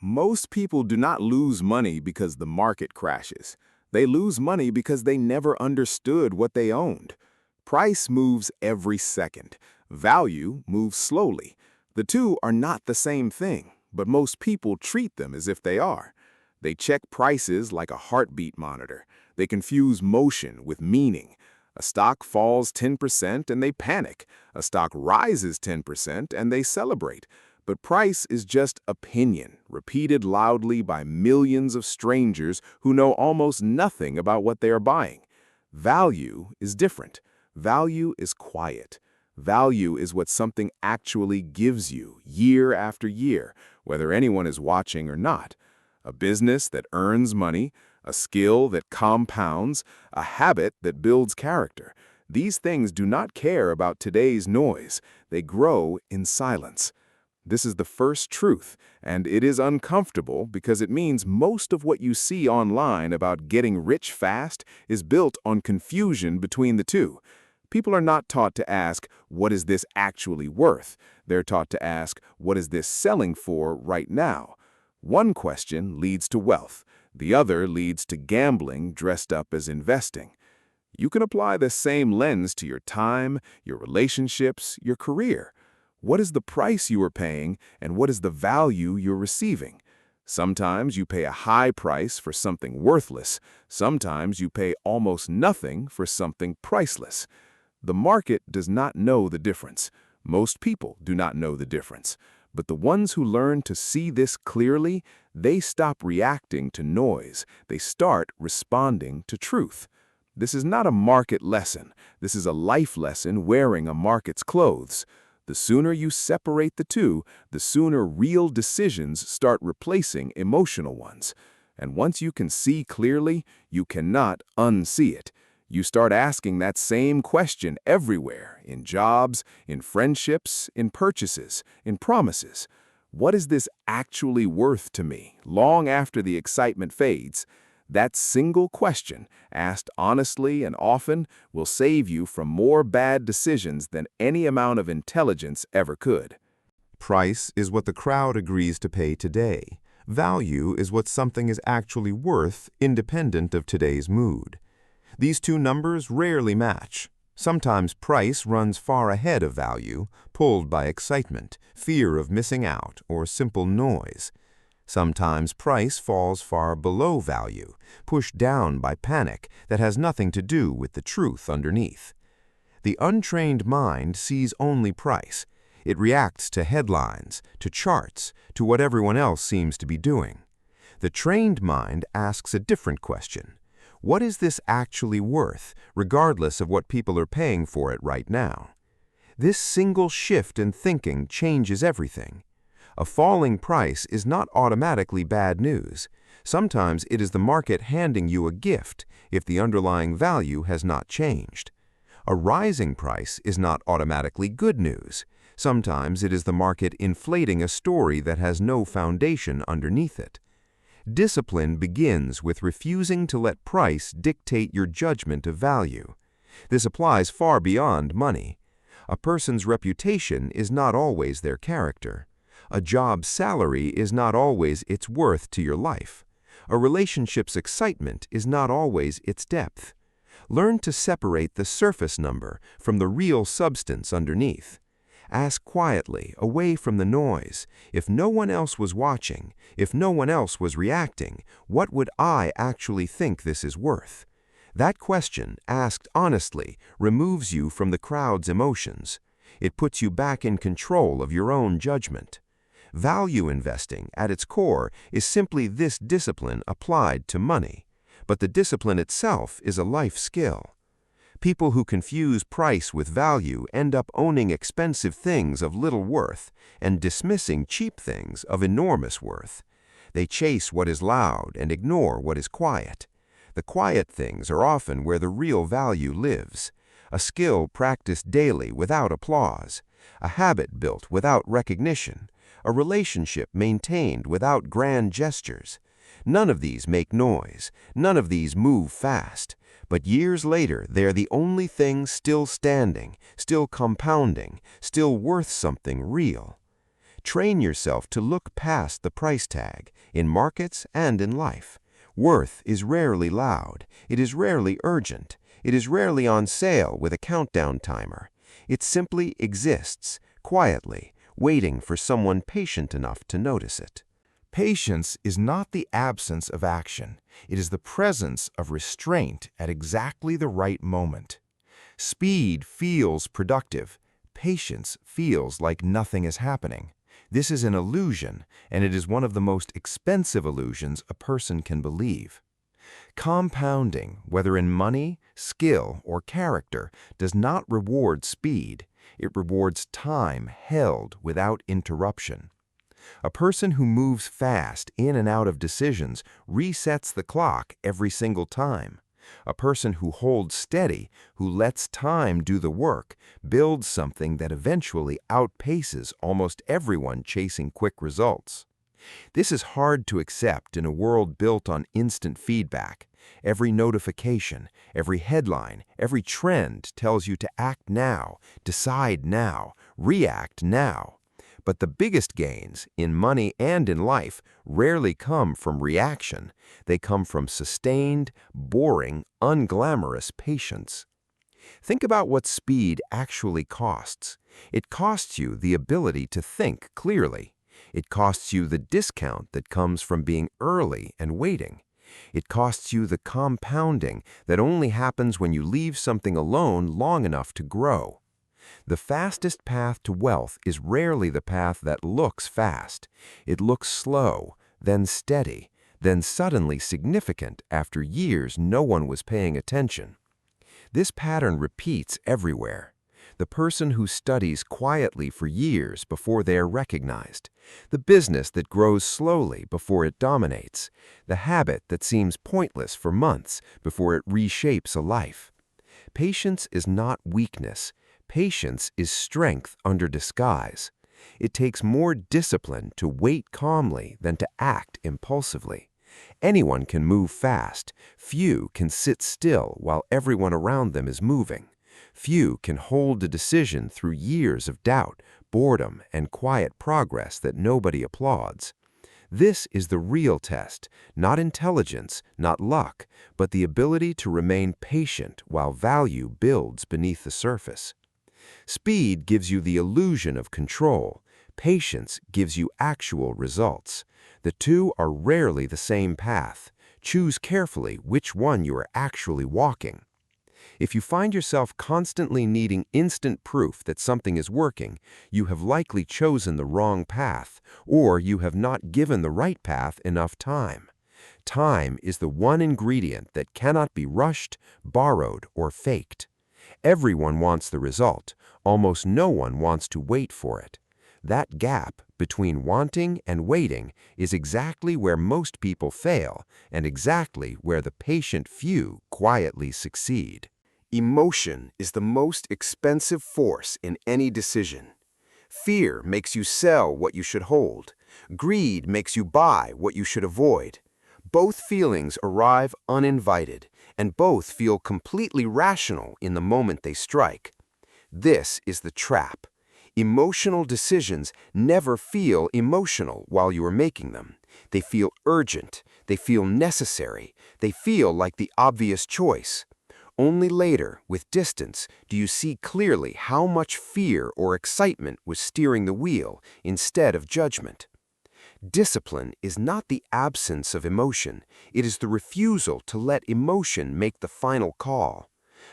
Most people do not lose money because the market crashes. They lose money because they never understood what they owned. Price moves every second. Value moves slowly. The two are not the same thing, but most people treat them as if they are. They check prices like a heartbeat monitor. They confuse motion with meaning. A stock falls 10% and they panic. A stock rises 10% and they celebrate. But price is just opinion, repeated loudly by millions of strangers who know almost nothing about what they are buying. Value is different. Value is quiet. Value is what something actually gives you year after year, whether anyone is watching or not. A business that earns money, a skill that compounds, a habit that builds character. These things do not care about today's noise. They grow in silence. This is the first truth, and it is uncomfortable because it means most of what you see online about getting rich fast is built on confusion between the two. People are not taught to ask, what is this actually worth? They're taught to ask, what is this selling for right now? One question leads to wealth. The other leads to gambling dressed up as investing. You can apply the same lens to your time, your relationships, your career. What is the price you are paying, and what is the value you're receiving? Sometimes you pay a high price for something worthless. Sometimes you pay almost nothing for something priceless. The market does not know the difference. Most people do not know the difference. But the ones who learn to see this clearly, they stop reacting to noise. They start responding to truth. This is not a market lesson. This is a life lesson wearing a market's clothes. The sooner you separate the two, the sooner real decisions start replacing emotional ones. And once you can see clearly, you cannot unsee it. You start asking that same question everywhere, in jobs, in friendships, in purchases, in promises. What is this actually worth to me, long after the excitement fades? That single question, asked honestly and often, will save you from more bad decisions than any amount of intelligence ever could. Price is what the crowd agrees to pay today. Value is what something is actually worth, independent of today's mood. These two numbers rarely match. Sometimes price runs far ahead of value, pulled by excitement, fear of missing out, or simple noise. Sometimes price falls far below value, pushed down by panic that has nothing to do with the truth underneath. The untrained mind sees only price. It reacts to headlines, to charts, to what everyone else seems to be doing. The trained mind asks a different question. What is this actually worth, regardless of what people are paying for it right now? This single shift in thinking changes everything. A falling price is not automatically bad news. Sometimes it is the market handing you a gift if the underlying value has not changed. A rising price is not automatically good news. Sometimes it is the market inflating a story that has no foundation underneath it. Discipline begins with refusing to let price dictate your judgment of value. This applies far beyond money. A person's reputation is not always their character. A job's salary is not always its worth to your life. A relationship's excitement is not always its depth. Learn to separate the surface number from the real substance underneath. Ask quietly, away from the noise, if no one else was watching, if no one else was reacting, what would I actually think this is worth? That question, asked honestly, removes you from the crowd's emotions. It puts you back in control of your own judgment. Value investing, at its core, is simply this discipline applied to money. But the discipline itself is a life skill. People who confuse price with value end up owning expensive things of little worth and dismissing cheap things of enormous worth. They chase what is loud and ignore what is quiet. The quiet things are often where the real value lives. A skill practiced daily without applause. A habit built without recognition. A relationship maintained without grand gestures. None of these make noise. None of these move fast. But years later, they are the only things still standing, still compounding, still worth something real. Train yourself to look past the price tag, in markets and in life. Worth is rarely loud. It is rarely urgent. It is rarely on sale with a countdown timer. It simply exists, quietly, waiting for someone patient enough to notice it. Patience is not the absence of action. It is the presence of restraint at exactly the right moment. Speed feels productive. Patience feels like nothing is happening. This is an illusion, and it is one of the most expensive illusions a person can believe. Compounding, whether in money, skill, or character, does not reward speed. It rewards time held without interruption. A person who moves fast in and out of decisions resets the clock every single time. A person who holds steady, who lets time do the work, builds something that eventually outpaces almost everyone chasing quick results. This is hard to accept in a world built on instant feedback. Every notification, every headline, every trend tells you to act now, decide now, react now. But the biggest gains, in money and in life, rarely come from reaction. They come from sustained, boring, unglamorous patience. Think about what speed actually costs. It costs you the ability to think clearly. It costs you the discount that comes from being early and waiting. It costs you the compounding that only happens when you leave something alone long enough to grow. The fastest path to wealth is rarely the path that looks fast. It looks slow, then steady, then suddenly significant after years no one was paying attention. This pattern repeats everywhere. The person who studies quietly for years before they are recognized. The business that grows slowly before it dominates. The habit that seems pointless for months before it reshapes a life. Patience is not weakness. Patience is strength under disguise. It takes more discipline to wait calmly than to act impulsively. Anyone can move fast. Few can sit still while everyone around them is moving. Few can hold a decision through years of doubt, boredom, and quiet progress that nobody applauds. This is the real test, not intelligence, not luck, but the ability to remain patient while value builds beneath the surface. Speed gives you the illusion of control. Patience gives you actual results. The two are rarely the same path. Choose carefully which one you are actually walking. If you find yourself constantly needing instant proof that something is working, you have likely chosen the wrong path, or you have not given the right path enough time. Time is the one ingredient that cannot be rushed, borrowed, or faked. Everyone wants the result. Almost no one wants to wait for it. That gap between wanting and waiting is exactly where most people fail and exactly where the patient few quietly succeed. Emotion is the most expensive force in any decision. Fear makes you sell what you should hold. Greed makes you buy what you should avoid. Both feelings arrive uninvited, and both feel completely rational in the moment they strike. This is the trap. Emotional decisions never feel emotional while you are making them. They feel urgent. They feel necessary. They feel like the obvious choice. Only later, with distance, do you see clearly how much fear or excitement was steering the wheel instead of judgment. Discipline is not the absence of emotion. It is the refusal to let emotion make the final call.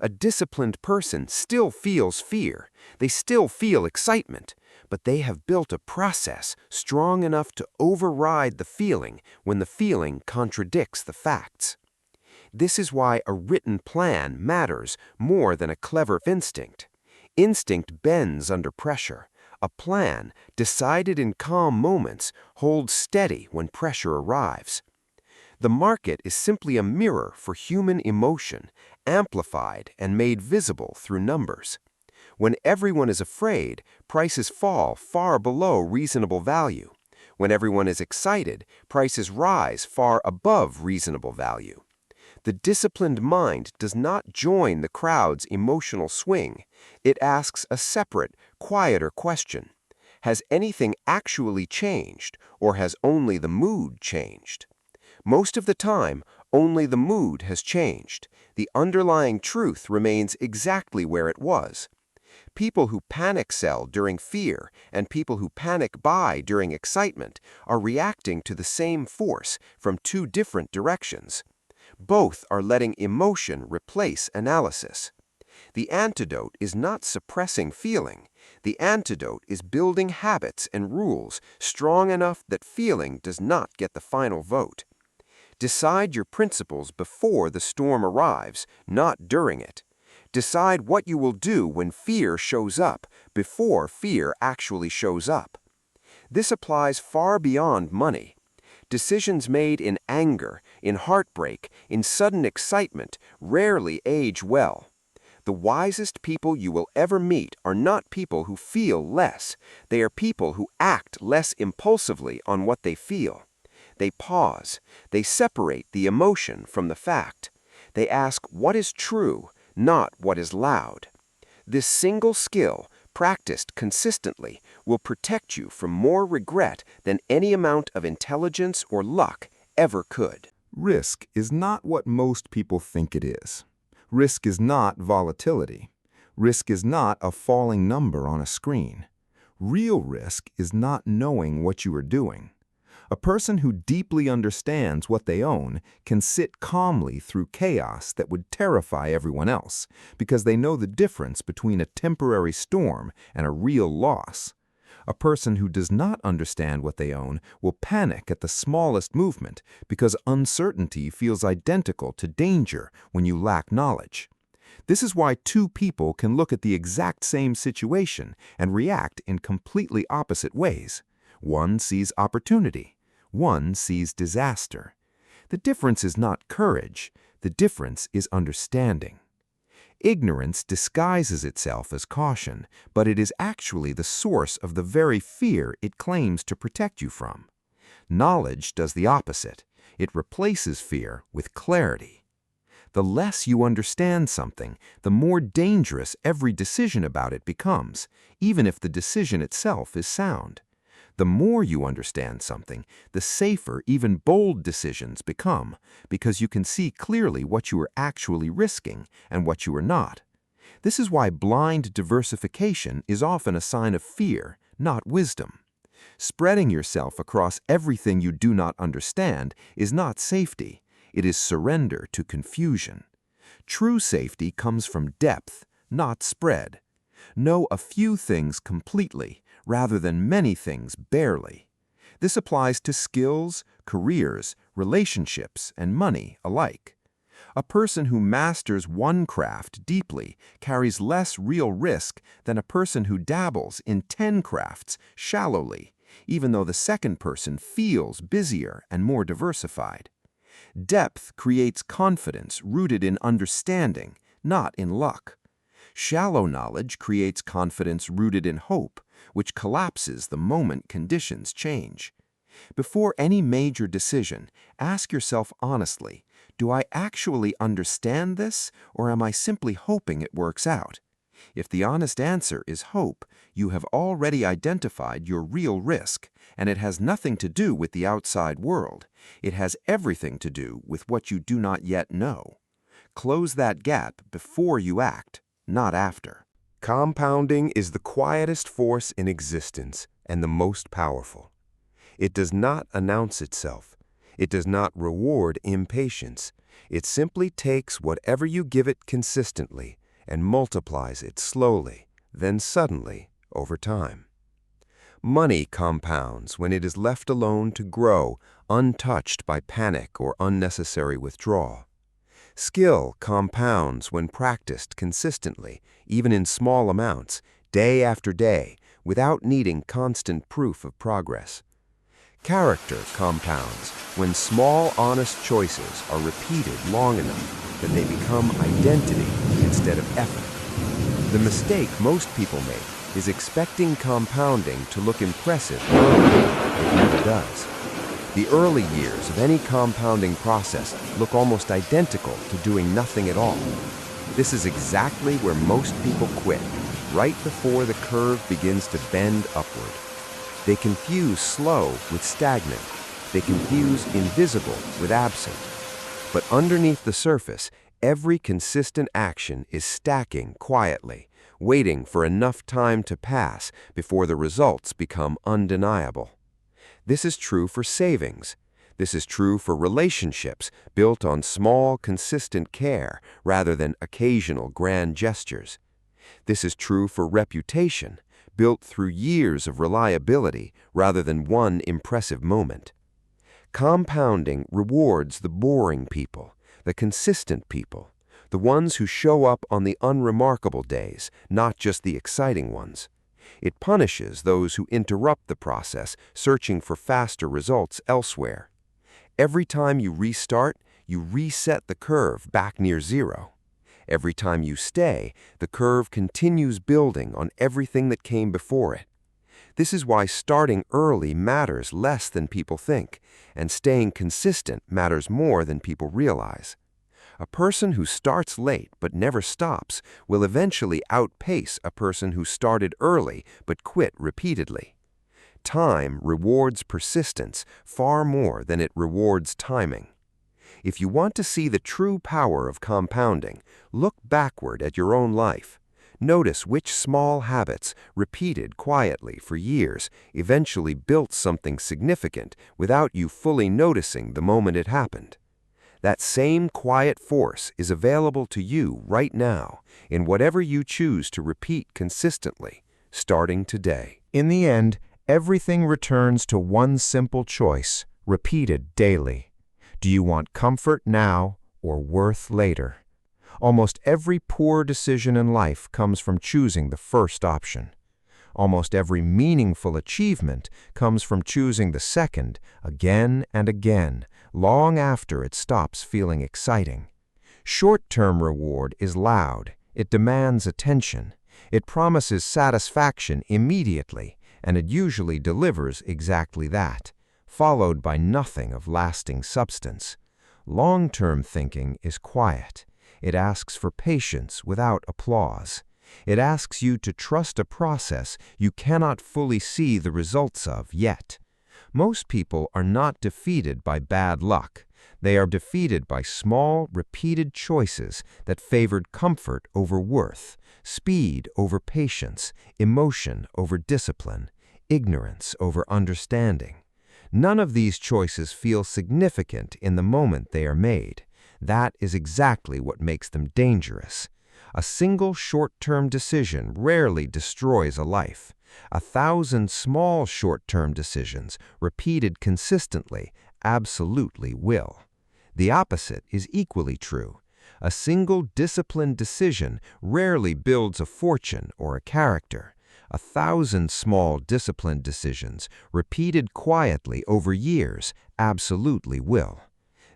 A disciplined person still feels fear. They still feel excitement, but they have built a process strong enough to override the feeling when the feeling contradicts the facts. This is why a written plan matters more than a clever instinct. Instinct bends under pressure. A plan, decided in calm moments, holds steady when pressure arrives. The market is simply a mirror for human emotion, amplified and made visible through numbers. When everyone is afraid, prices fall far below reasonable value. When everyone is excited, prices rise far above reasonable value. The disciplined mind does not join the crowd's emotional swing. It asks a separate, quieter question. Has anything actually changed, or has only the mood changed? Most of the time, only the mood has changed. The underlying truth remains exactly where it was. People who panic sell during fear and people who panic buy during excitement are reacting to the same force from two different directions. Both are letting emotion replace analysis. The antidote is not suppressing feeling. The antidote is building habits and rules strong enough that feeling does not get the final vote. Decide your principles before the storm arrives, not during it. Decide what you will do when fear shows up, before fear actually shows up. This applies far beyond money. Decisions made in anger, in heartbreak, in sudden excitement rarely age well. The wisest people you will ever meet are not people who feel less. They are people who act less impulsively on what they feel. They pause. They separate the emotion from the fact. They ask what is true, not what is loud. This single skill, practiced consistently, will protect you from more regret than any amount of intelligence or luck ever could. Risk is not what most people think it is. Risk is not volatility. Risk is not a falling number on a screen. Real risk is not knowing what you are doing. A person who deeply understands what they own can sit calmly through chaos that would terrify everyone else, because they know the difference between a temporary storm and a real loss. A person who does not understand what they own will panic at the smallest movement because uncertainty feels identical to danger when you lack knowledge. This is why two people can look at the exact same situation and react in completely opposite ways. One sees opportunity. One sees disaster. The difference is not courage. The difference is understanding. Ignorance disguises itself as caution, but it is actually the source of the very fear it claims to protect you from. Knowledge does the opposite. It replaces fear with clarity. The less you understand something, the more dangerous every decision about it becomes, even if the decision itself is sound. The more you understand something, the safer even bold decisions become, because you can see clearly what you are actually risking and what you are not. This is why blind diversification is often a sign of fear, not wisdom. Spreading yourself across everything you do not understand is not safety. It is surrender to confusion. True safety comes from depth, not spread. Know a few things completely, rather than many things barely. This applies to skills, careers, relationships, and money alike. A person who masters one craft deeply carries less real risk than a person who dabbles in 10 crafts shallowly, even though the second person feels busier and more diversified. Depth creates confidence rooted in understanding, not in luck. Shallow knowledge creates confidence rooted in hope, which collapses the moment conditions change. Before any major decision, ask yourself honestly, do I actually understand this, or am I simply hoping it works out? If the honest answer is hope, you have already identified your real risk, and it has nothing to do with the outside world. It has everything to do with what you do not yet know. Close that gap before you act, not after. Compounding is the quietest force in existence and the most powerful. It does not announce itself. It does not reward impatience. It simply takes whatever you give it consistently and multiplies it slowly, then suddenly, over time. Money compounds when it is left alone to grow, untouched by panic or unnecessary withdrawal. Skill compounds when practiced consistently, even in small amounts, day after day, without needing constant proof of progress. Character compounds when small, honest choices are repeated long enough that they become identity instead of effort. The mistake most people make is expecting compounding to look impressive early. It never does. The early years of any compounding process look almost identical to doing nothing at all. This is exactly where most people quit, right before the curve begins to bend upward. They confuse slow with stagnant. They confuse invisible with absent. But underneath the surface, every consistent action is stacking quietly, waiting for enough time to pass before the results become undeniable. This is true for savings. This is true for relationships built on small, consistent care rather than occasional grand gestures. This is true for reputation, built through years of reliability rather than one impressive moment. Compounding rewards the boring people, the consistent people, the ones who show up on the unremarkable days, not just the exciting ones. It punishes those who interrupt the process, searching for faster results elsewhere. Every time you restart, you reset the curve back near zero. Every time you stay, the curve continues building on everything that came before it. This is why starting early matters less than people think, and staying consistent matters more than people realize. A person who starts late but never stops will eventually outpace a person who started early but quit repeatedly. Time rewards persistence far more than it rewards timing. If you want to see the true power of compounding, look backward at your own life. Notice which small habits, repeated quietly for years, eventually built something significant without you fully noticing the moment it happened. That same quiet force is available to you right now in whatever you choose to repeat consistently, starting today. In the end, everything returns to one simple choice, repeated daily. Do you want comfort now or worth later? Almost every poor decision in life comes from choosing the first option. Almost every meaningful achievement comes from choosing the second again and again, long after it stops feeling exciting. Short-term reward is loud. It demands attention. It promises satisfaction immediately, and it usually delivers exactly that, followed by nothing of lasting substance. Long-term thinking is quiet. It asks for patience without applause. It asks you to trust a process you cannot fully see the results of yet. Most people are not defeated by bad luck. They are defeated by small, repeated choices that favored comfort over worth, speed over patience, emotion over discipline, ignorance over understanding. None of these choices feel significant in the moment they are made. That is exactly what makes them dangerous. A single short-term decision rarely destroys a life. 1,000 small short-term decisions, repeated consistently, absolutely will. The opposite is equally true. A single disciplined decision rarely builds a fortune or a character. 1,000 small disciplined decisions, repeated quietly over years, absolutely will.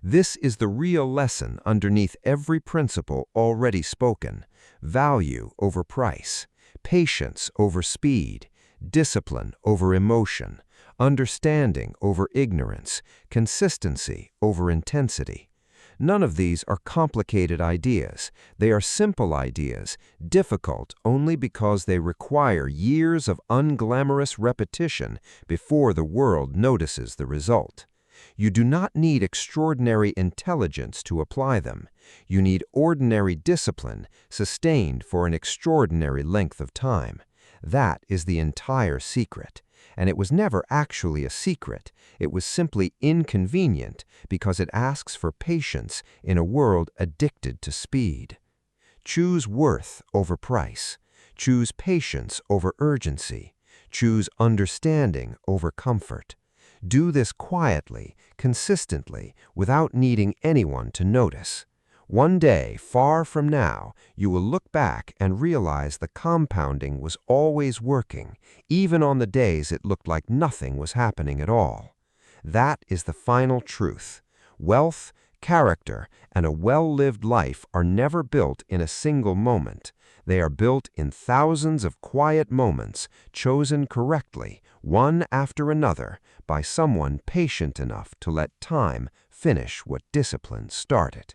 This is the real lesson underneath every principle already spoken: value over price, patience over speed, discipline over emotion, understanding over ignorance, consistency over intensity. None of these are complicated ideas. They are simple ideas, difficult only because they require years of unglamorous repetition before the world notices the result. You do not need extraordinary intelligence to apply them. You need ordinary discipline, sustained for an extraordinary length of time. That is the entire secret. And it was never actually a secret. It was simply inconvenient because it asks for patience in a world addicted to speed. Choose worth over price. Choose patience over urgency. Choose understanding over comfort. Do this quietly, consistently, without needing anyone to notice. One day, far from now, you will look back and realize the compounding was always working, even on the days it looked like nothing was happening at all. That is the final truth. Wealth, character, and a well-lived life are never built in a single moment. They are built in thousands of quiet moments, chosen correctly, one after another, by someone patient enough to let time finish what discipline started.